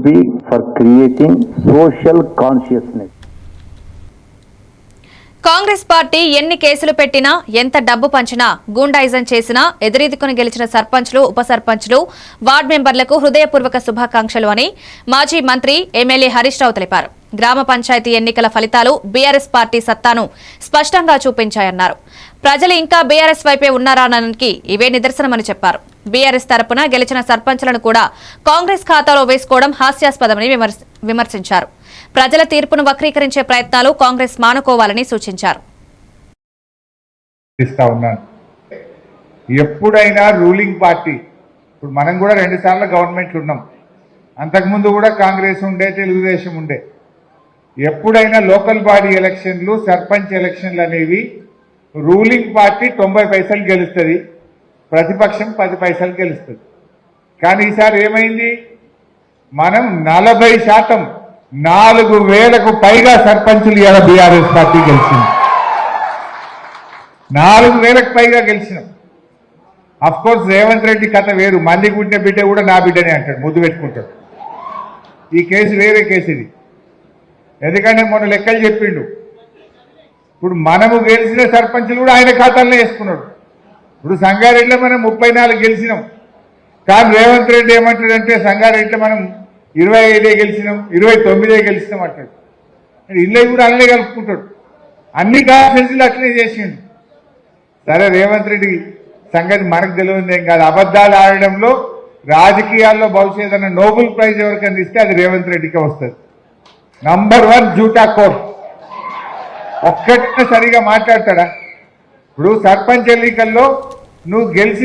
be for creating social consciousness. Congress party ఎన్ని కేసులు పెట్టినా ఎంత డబ్బు పంచినా గూండాయిజం చేసినా ఎదురెదుకుని గెలిచిన సర్పంచ్లు ఉప సర్పంచ్లు వార్డు మెంబర్లకు హృదయపూర్వక శుభాకాంక్షలు అని మాజీ మంత్రి ఎమ్మెల్యే హరీష్ రావు తెలిపారు. గ్రామ పంచాయతీ ఎన్నికల ఫలితాలు బీఆర్ఎస్ పార్టీ సత్తాను స్పష్టంగా చూపించాయన్నారు. ప్రజలు ఇంకా బీఆర్ఎస్ వైపే ఉన్నారనడానికి ఇవే నిదర్శనమని చెప్పారు. బీఆర్ఎస్ తరపున గెలిచిన సర్పంచ్లను కూడా కాంగ్రెస్ ఖాతాలో వేసుకోవడం హాస్యాస్పదమని విమర్శించారు. ప్రజల తీర్పును వక్రీకరించే ప్రయత్నాలు కాంగ్రెస్ మానుకోవాలని సూచించారు. ఎప్పుడైనా రూలింగ్ పార్టీ, ఇప్పుడు మనం కూడా 2 సార్లు గవర్నమెంట్ ఉన్నాం, అంతకుముందు కూడా కాంగ్రెస్ ఉండే, తెలుగుదేశం ఉండే. ఎప్పుడైనా లోకల్ బాడీ ఎలక్షన్లు, సర్పంచ్ ఎలక్షన్లు అనేవి రూలింగ్ పార్టీ 90 పైసలు గెలుస్తుంది, ప్రతిపక్షం 10 పైసలు గెలుస్తుంది. కానీ ఈసారి ఏమైంది, మనం 40% 4,000కు పైగా సర్పంచులు ఇలా బీఆర్ఎస్ పార్టీ గెలిచింది. 4,000కు పైగా గెలిచినాం. అఫ్ కోర్స్ రేవంత్ రెడ్డి కథ వేరు, మంది పుట్టిన బిడ్డ కూడా నా బిడ్డనే అంటాడు, ముద్దు పెట్టుకుంటాడు. ఈ కేసు వేరే కేసు ఇది. ఎందుకంటే మొన్న లెక్కలు చెప్పిండు. ఇప్పుడు మనము గెలిచిన సర్పంచులు కూడా ఆయన ఖాతాల్లో వేసుకున్నాడు. ఇప్పుడు సంగారెడ్డిలో మనం 34 గెలిచినాం, కానీ రేవంత్ రెడ్డి ఏమంటాడంటే సంగారెడ్డిలో మనం 25 గెలిచినాం, 29 గెలిచినాం అంటాడు. ఇల్లు కూడా అల్లే కలుపుకుంటాడు. అన్ని కాన్స్టిట్యూన్సీలు అట్లనే చేసిండు. సరే, రేవంత్ రెడ్డి సంగతి మనకు తెలియదు ఏం కాదు. అబద్ధాలు ఆడడంలో రాజకీయాల్లో భవిష్యత్ అన్న నోబెల్ ప్రైజ్ ఎవరికైనా ఇస్తే అది రేవంత్ రెడ్డికే వస్తుంది. నంబర్ 1 జూటా కోర్. ఒక్కటే సరిగా మాట్లాడతాడా? ఇప్పుడు సర్పంచ్ ఎన్నికల్లో నువ్వు గెలిచి